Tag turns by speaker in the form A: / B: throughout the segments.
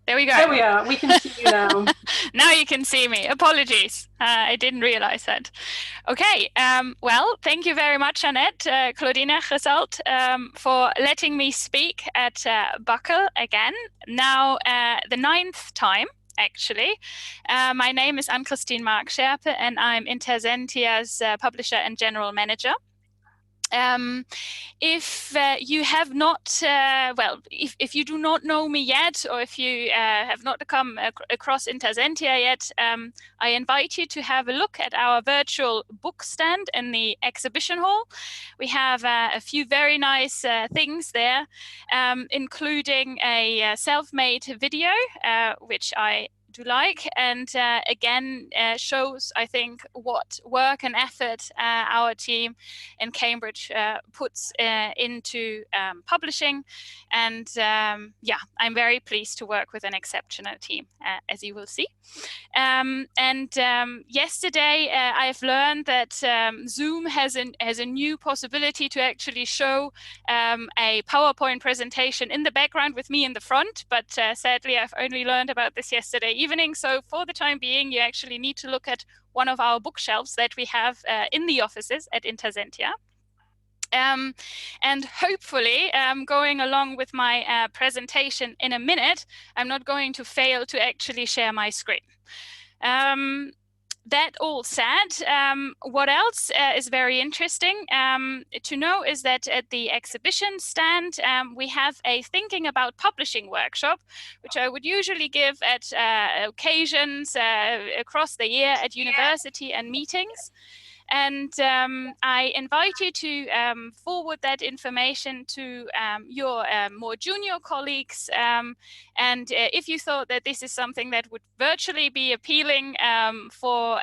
A: There we go.
B: There we are. We can see you now.
A: Now you can see me. Apologies. I didn't realize that. Okay. Well, thank you very much, Annette, Claudine Gesalt, for letting me speak at BACL again. Now, the ninth time, actually. My name is Ann-Christine Mark-Scherpe, and I'm Intersentia's publisher and general manager. If you have not, well, if you do not know me yet, or if you have not come across Intersentia yet, I invite you to have a look at our virtual book stand in the exhibition hall. We have a few very nice things there, including a self-made video, which I do like, and again shows, I think, what work and effort our team in Cambridge puts into publishing. And yeah, I'm very pleased to work with an exceptional team, as you will see. Yesterday I've learned that Zoom has a new possibility to actually show a PowerPoint presentation in the background with me in the front, but sadly I've only learned about this yesterday evening. So for the time being, you actually need to look at one of our bookshelves that we have in the offices at Intersentia. And hopefully, going along with my presentation in a minute, I'm not going to fail to actually share my screen. That all said, what else is very interesting to know is that at the exhibition stand, we have a Thinking About Publishing workshop, which I would usually give at occasions across the year at university and meetings. And I invite you to forward that information to your more junior colleagues. And if you thought that this is something that would virtually be appealing for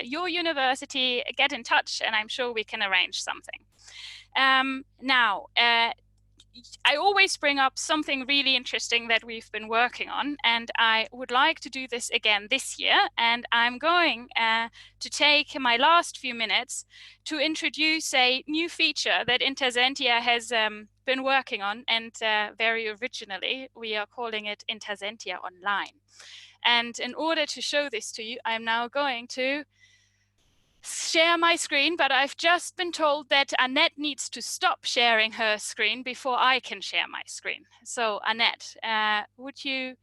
A: your university, get in touch and I'm sure we can arrange something. Now, I always bring up something really interesting that we've been working on, and I would like to do this again this year. And I'm going to take my last few minutes to introduce a new feature that Intersentia has been working on, and very originally we are calling it Intersentia Online. And in order to show this to you, I'm now going to share my screen, but I've just been told that Annette needs to stop sharing her screen before I can share my screen. So Annette, would you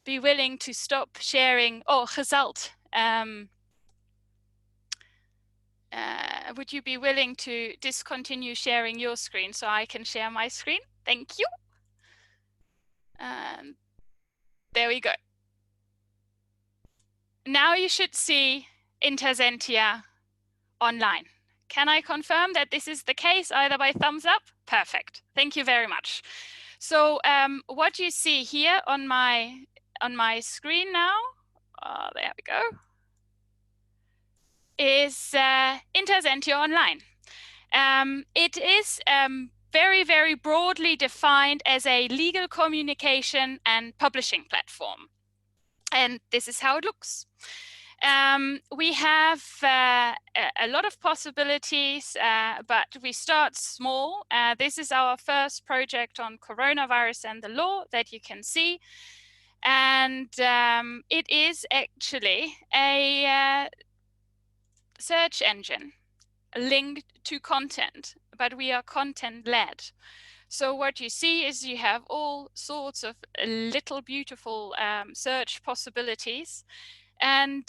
A: be willing to stop sharing? Oh, Gesalt, would you be willing to discontinue sharing your screen so I can share my screen? Thank you. There we go. Now you should see Intersentia Online. Can I confirm that this is the case either by thumbs up? Perfect. Thank you very much. So what you see here on my screen now, there we go, is Intersentia Online. It is very, very broadly defined as a legal communication and publishing platform. And this is how it looks. We have a lot of possibilities, but we start small. This is our first project on coronavirus and the law that you can see. And it is actually a search engine linked to content, but we are content-led. So what you see is you have all sorts of little beautiful search possibilities. And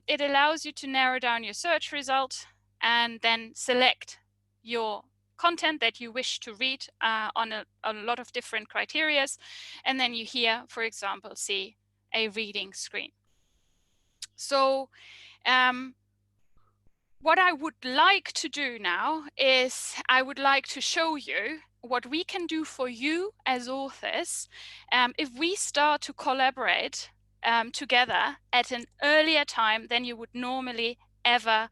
A: it allows you to narrow down your search result and then select your content that you wish to read on a lot of different criteria. And then you here, for example, see a reading screen. So what I would like to do now is I would like to show you what we can do for you as authors if we start to collaborate together at an earlier time than you would normally ever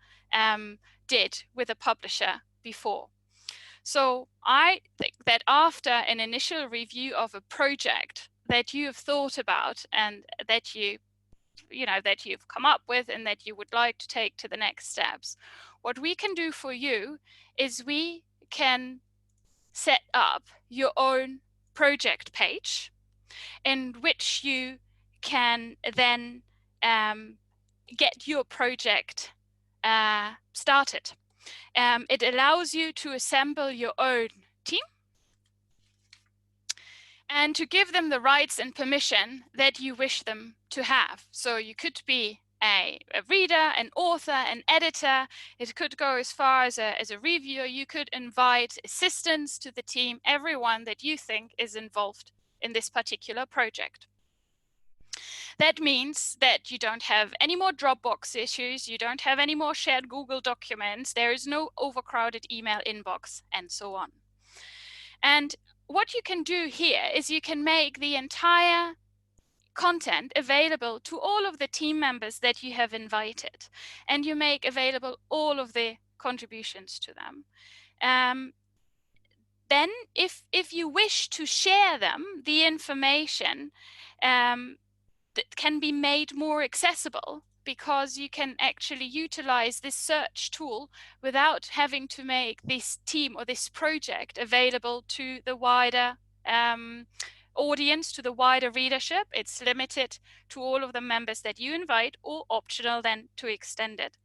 A: did with a publisher before. So I think that after an initial review of a project that you have thought about and that that you've come up with and that you would like to take to the next steps, what we can do for you is we can set up your own project page. in which you can then get your project started. It allows you to assemble your own team and to give them the rights and permission that you wish them to have. So you could be a reader, an author, an editor. It could go as far as a reviewer. You could invite assistants to the team, everyone that you think is involved in this particular project. That means that you don't have any more Dropbox issues, you don't have any more shared Google documents, there is no overcrowded email inbox, and so on. And what you can do here is you can make the entire content available to all of the team members that you have invited, and you make available all of the contributions to them. Then if you wish to share them, the information that can be made more accessible, because you can actually utilize this search tool without having to make this team or this project available to the wider audience, to the wider readership. It's limited to all of the members that you invite, or optional then to extend it.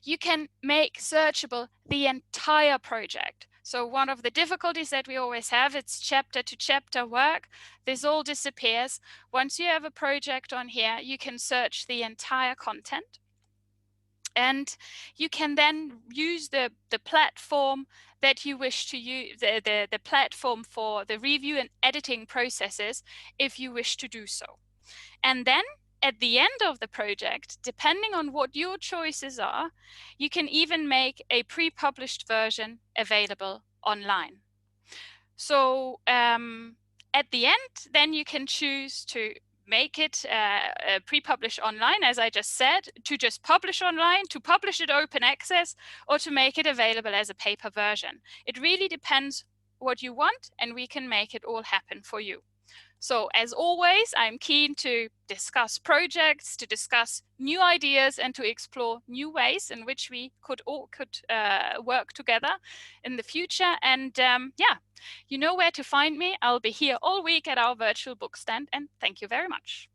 A: You can make searchable the entire project. So one of the difficulties that we always have, it's chapter to chapter work. This all disappears. Once you have a project on here, you can search the entire content. And you can then use the platform that you wish to use, the platform for the review and editing processes, if you wish to do so. And then at the end of the project, depending on what your choices are, you can even make a pre-published version available online. So at the end, then you can choose to make it pre-publish online, as I just said, to just publish online, to publish it open access, or to make it available as a paper version. It really depends what you want, and we can make it all happen for you. So as always, I'm keen to discuss projects, to discuss new ideas, and to explore new ways in which we could work together in the future. And yeah, you know where to find me. I'll be here all week at our virtual book stand, and thank you very much.